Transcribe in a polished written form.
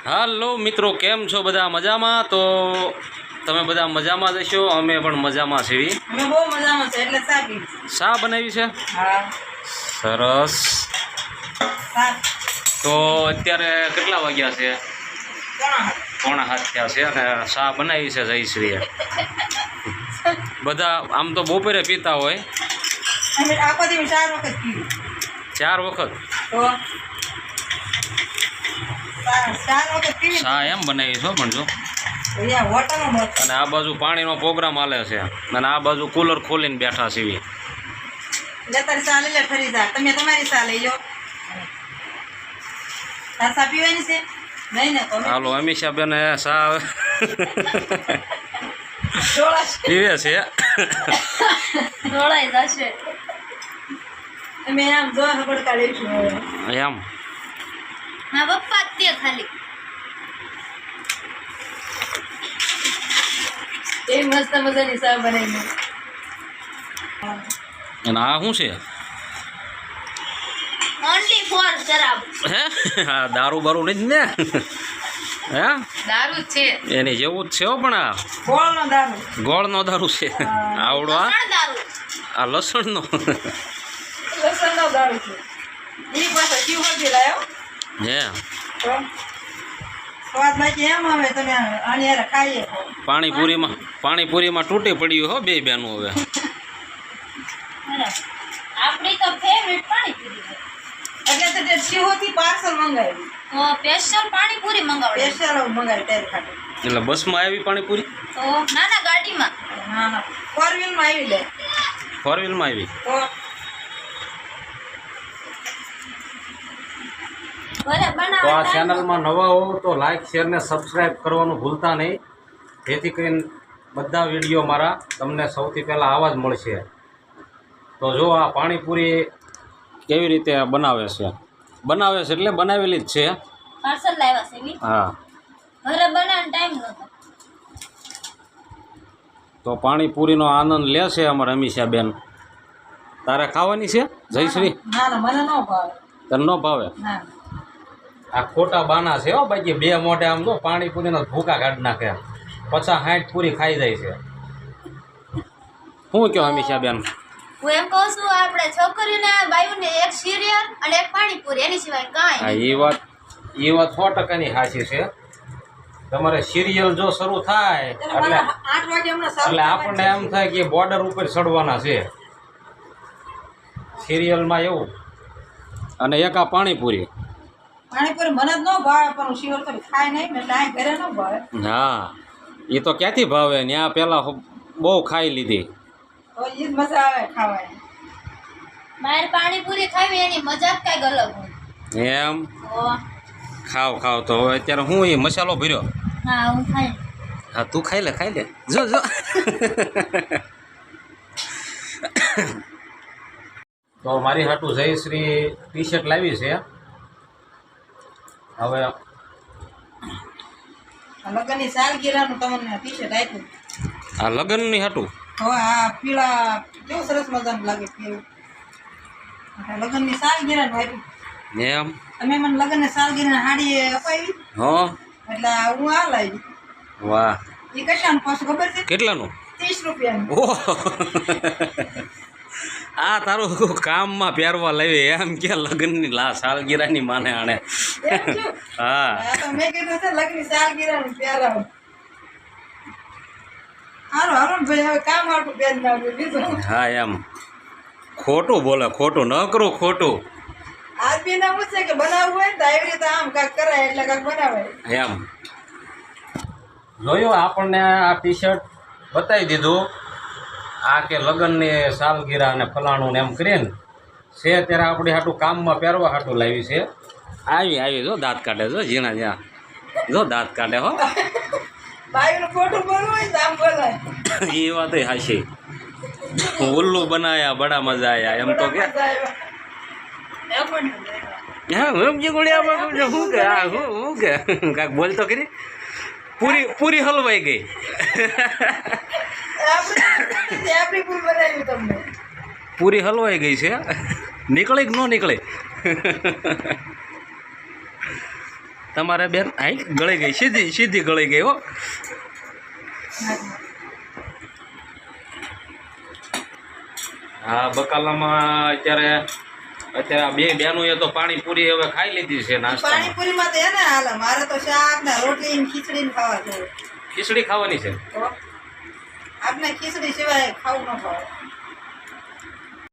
હાલો મિત્રો, કેમ છો બધા? મજામાં? તો તમે બધા મજામાં જ હશો, અમે પણ મજામાં છીએ. અમે બહુ મજામાં છે એટલે શા બનાવી છે? હા, સરસ. શાક તો અત્યારે કેટલા વાગ્યા છે? પોણા 7 થયા છે અને શા બનાવી છે જયશ્રીએ. બધા આમ તો બપોરે પીતા હોય. અમે આખો દિવસ 4 વખત પીવું. 4 વખત? તો 4 વખત પીવી. શા એમ બનાવી છો પણ જો. અહીંયા હોટલમાં બસ. અને આ બાજુ પાણીનો પ્રોગ્રામ હાલે છે અને આ બાજુ કુલર ખોલીને બેઠા છીએ. લેતારી ચા લઈ લે ફરી જા. તમે તમારી ચા લઈ લો. તાર ચા પીવાની છે? નહીં ને તો હાલો, અમીષા બેન શા ઢોળાશ પીવે છે. ઢોળાઈ જશે. તમે આમ જો હબડકા લેશું હવે. એમ હા પપ્પા તે ખાલી એ મસ્ત મજાની ચા બનાવી. અને આ શું છે? ઓનલી ફોર શરાબ. હે? હા, દારૂ બારૂ નહીં ને? હે? દારૂ છે. એની જેવું જ છે હો, પણ આ ગોળનો દારૂ. ગોળનો દારૂ છે. આવડો દારૂ આ લસણનો. લસણનો દારૂ છે. એની પાસે શિવહળદી લાયો. હે? તો સ્વાદ બાકી એમ આવે તમે આની હારે ખાઈએ. પાણીપુરીમાં તૂટી પડ્યું હો બે બેનું હવે. આપણી તો ફેવરિટ પાણીપુરી છે. એટલે તો શિહોથી પાર્સલ મંગાવ્યું. તો સ્પેશિયલ પાણીપુરી મંગાવડી. સ્પેશિયલ મંગાવી ટેર ખાતે. એટલે બસમાં આવી પાણીપુરી? તો નાના ગાડીમાં. હા હા, 4 વ્હીલમાં આવી લે. 4 વ્હીલમાં આવી? તો ઘરે તો આ બનાવવા ચેનલમાં નવા હો તો લાઈક શેર ને સબસ્ક્રાઈબ કરવાનું ભૂલતા નહીં, જેથી કરીને બધા વિડીયો મારા તમને સૌથી પહેલાં આવા જ મળશે. તો જો આ પાણીપુરી કેવી રીતે બનાવે છે એટલે બનાવેલી જ છે. પાર્સલ લાવ્યા છે બી. હા, ઘરે બનાવવાનો ટાઈમ નહોતો. તો પાણીપુરીનો આનંદ લે છે અમારા અમીષા બેન. તારે ખાવાની છે જયશ્રી? ના ના, મને ન ભાવે. તને ન ભાવે? ના આ ખોટા બાના છે હો બાકી. બે મોઢે આમ જો પાણીપુરીના ભૂકા કાઢી નાખે, 50-60 પૂરી ખાઈ જાય છે. શું કહો અમીષા બેન? હું એમ કહું છું આપણે છોકરીને બાયુને એક સિરિયલ અને એક પાણીપુરી, એની સિવાય હા, કાંઈ એ વાત 100%ની સાચી છે. તમારે સિરિયલ જો શરૂ થાય એટલે મને 8 વાગે હમણાં એટલે આપણને એમ થાય કે બોર્ડર ઉપર ચડવાના છે સિરિયલમાં એવું. અને એક આ પાણીપુરી. પાણીપુરી મને જ ન ભાવે, પણ હું શિવર કરી ખાય નહીં ને એટલે આ ઘરે ન ભાવે. હા, એ તો ક્યાંથી ભાવે? ત્યાં પહેલાં બહુ ખાઈ લીધી. તો એ જ મજા આવે ખાવાની. મારે પાણીપુરી ખાવી એની મજા જ કાંઈક અલગ હોય. એમ તો ખાવ તો હવે અત્યારે હું એ મસાલો ભર્યો. હા હું ખાઈ. હા, તું ખાઈ લે જો. તો મારી હાટું જયશ્રી ટી શર્ટ લાવી છે. હવે લગ્નની સાલગીરાનું તમને ટી શર્ટ આપ્યું. આ લગ્નની હાટું હવે આ પીળા કેવું સરસ મજાનું લાગે પીળું. લગ્નની સાલગીરાનું આપ્યું. એમ? તમે મને લગ્નની સાલગીરાની હાડી અપાવી હા, એટલે હું આ લાવી. વાહ. એ કશાનું પાછું ખબર છે? કેટલાનું? 30 રૂપિયાનું. ઓહ, આ તારું કામમાં પહેરવા લાવી એમ કે લગ્નની સાલગીરાની માને આણે. એમ છું. હા, આ તો મેં કીધું છે લગ્નની સાલગીરાનું પહેરાવું. હારો હારો ને ભાઈ, હવે કામ આટલું પહેરી નાખ્યું બીજું. હા, એમ ખોટું બોલે, ખોટું ન કરું, ખોટું આદમીને શું છે કે બનાવવું હોય ને તો આવી રીતે આમ કાંઈક કરાય એટલે કાંઈક બનાવાય. એમ. જોયું આપણને આ ટી શર્ટ બતાવી દીધું. આ કે લગ્નની સાલગીરા અને ફલાણું ને એમ કરીને છે ત્યારે આપણી હાટું કામમાં પહેરવા હાટું લાવી છે. આવી જો દાંત કાઢે, જો ઝીણા જ્યાં જો દાંત કાઢે હો. બાયુનું ખોટું બોલવું હોય તો આમ બોલાય. એ વાત હાશી. ઉલ્લુ બનાયા બડા મજા આયા એમ તો કે. હા, હું જે ગોળિયામાં હું કે હા હું કે કાંઈક બોલ તો કરી. પૂરી હલવાઈ ગઈ. આપણી ભૂલ બનાવી તમને. પૂરી હલવાઈ ગઈ છે. નીકળે કે ન નીકળે? તમારે બેન આઈ ગળી ગઈ, સીધી સીધી ગળી ગઈ હો. હા બકાલામાં અત્યારે બે બહેનોએ તો પાણીપુરી હવે ખાઈ લીધી છે નાસ્તામાં. પાણીપુરીમાં તો એને હાલે, મારે તો શાક ને રોટલી ને ખીચડી ને ખાવા જોઈએ. ખીચડી ખાવાની છે. તો આપને ખીચડી સિવાય ખાવું ન ભાવે.